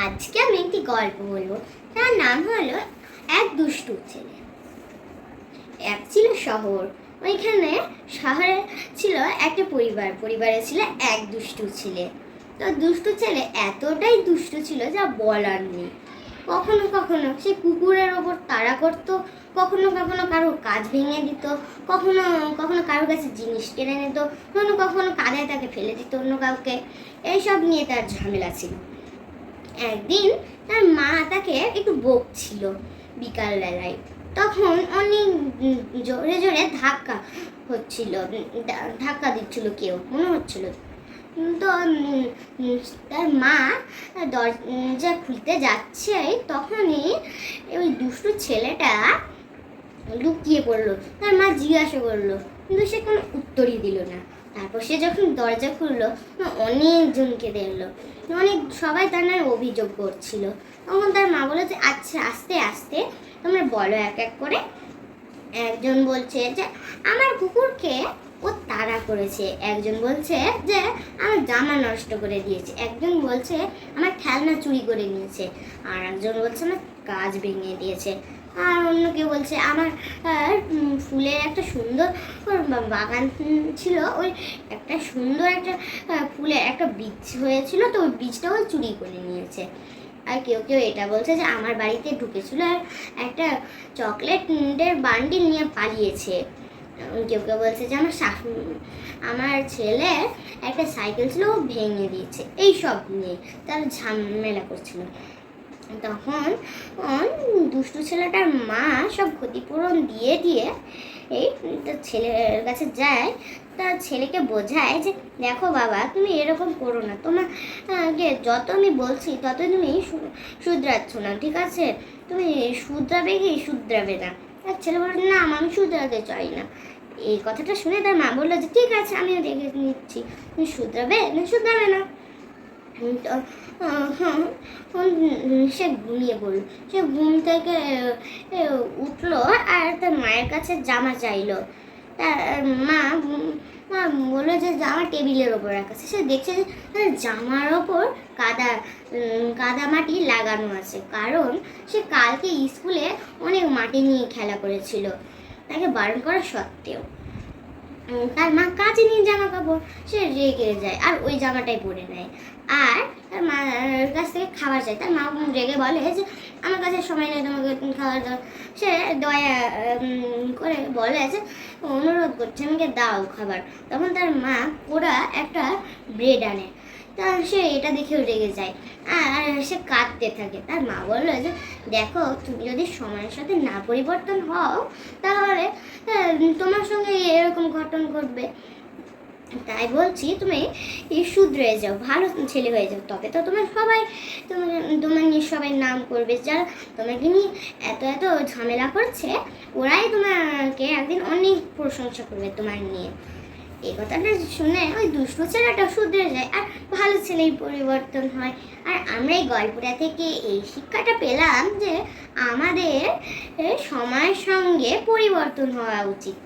আজকে আমি একটি গল্প বলবো। তার নাম হলো এক দুষ্টু ছেলে। এক ছিল শহর, ওইখানে শহরে ছিল একটা পরিবারে ছিল এক দুষ্টু ছেলে। তো দুষ্টু ছেলে এতটাই দুষ্টু ছিল যা বলার নেই। কখনো কখনো সে কুকুরের ওপর তাড়া করত, কখনো কখনো কারো কাজ ভেঙে দিত, কখনো কখনো কারোর কাছে জিনিস কেড়ে নিত, কখনো কখনো কাঁদায় তাকে ফেলে দিত অন্য কাউকে। এইসব নিয়ে তার ঝামেলা ছিল। একদিন তার মা তাকে একটু বকছিল বিকালবেলায়। তখন অনেক জোরে জোরে ধাক্কা দিচ্ছিল কেউ মনে হচ্ছিল। তো তার মা দরজা খুলতে যাচ্ছে, তখনই ওই দুষ্টু ছেলেটা লুকিয়ে পড়লো। তার মা জিজ্ঞাসা করলো, কিন্তু সে কোনো উত্তরই দিল না। তারপর সে যখন দরজা খুললো, অনেকজনকে দেখলো, সবাই তার নামে অভিযোগ করছিল। তখন তার মা বললো যে আচ্ছা আস্তে আস্তে তোমরা বলো এক এক করে। একজন বলছে যে আমার কুকুরকে ও তাড়া করেছে, একজন বলছে যে আমার জামা নষ্ট করে দিয়েছে, একজন বলছে আমার খেলনা চুরি করে নিয়েছে, আর একজন বলছে আমার কাজ ভেঙে দিয়েছে, আর অন্য কেউ বলছে আমার ফুলের একটা সুন্দর বাগান ছিল, ওই একটা সুন্দর একটা ফুলের একটা বীজ হয়েছিল, তো ওই বীজটাও চুরি করে নিয়েছে। আর কেউ কেউ এটা বলছে যে আমার বাড়িতে ঢুকেছিল আর একটা চকলেটের বান্ডিল নিয়ে পালিয়েছে। কেউ কেউ বলছে যে আমার ছেলে একটা সাইকেল ছিল, ও ভেঙে দিয়েছে। এইসব নিয়ে তারা ঝামেলা করছিল। তখন দুষ্টু ছেলেটার মা সব ক্ষতিপূরণ দিয়ে দিয়ে এই তার ছেলের কাছে যায়, তার ছেলেকে বোঝায় যে দেখো বাবা, তুমি এরকম করো না, তোমাকে যত আমি বলছি তত তুমি শুধরাচ্ছ না, ঠিক আছে? তুমি শুধরাবে না। আর ছেলে বলল না, আমি শুধরাতে চাই না। এই কথাটা শুনে তার মা বললো যে ঠিক আছে, আমিও দেখে নিচ্ছি, তুমি শুধরাবে না। সে ঘুমিয়ে পড়ল। সে ঘুম থেকে উঠলো আর তার মায়ের কাছে জামা চাইলো। তার মা বললো যে জামা টেবিলের ওপর রাখা আছে। সে দেখছে যে জামার ওপর কাদা মাটি লাগানো আছে, কারণ সে কালকে স্কুলে অনেক মাটি নিয়ে খেলা করেছিল, তাকে বারণ করা সত্ত্বেও। তার মা কাচে নিয়ে জামা কাপড়, সে রেগে যায় আর ওই জামাটাই পরে নেয়। আর তার মার কাছ থেকে খাবার চায়। তার মা রেগে বলে যে আমার কাছে সময় নেই তোমাকে খাবার দাও। সে দয়া করে বলে যে অনুরোধ করছে আমাকে দাও খাবার। তখন তার মা ওরা একটা ব্রেড আনে, তা সে এটা দেখেও রেগে যায় আর সে কাঁদতে থাকে। তার মা বললো যে দেখো, তুমি যদি সময়ের সাথে না পরিবর্তন হও তাহলে তোমার সঙ্গে এরকম ঘটনা ঘটবে। তাই বলছি তুমি শুধরে যাও, ভালো ছেলে হয়ে যাও, তবে তো সবাই তোমার নিয়ে সবাই নাম করবে। যারা তোমাকে নিয়ে এত এত ঝামেলা করছে, ওরাই তোমাকে একদিন অনেক প্রশংসা করবে তোমার নিয়ে। এই কথাটা শুনে ওই দুষ্টু ছেলেটা শুধরে যায় আর ভালো ছেলেই পরিবর্তন হয়। আর আমরা এই গল্পটা থেকে এই শিক্ষাটা পেলাম যে আমাদের সময়ের সঙ্গে পরিবর্তন হওয়া উচিত।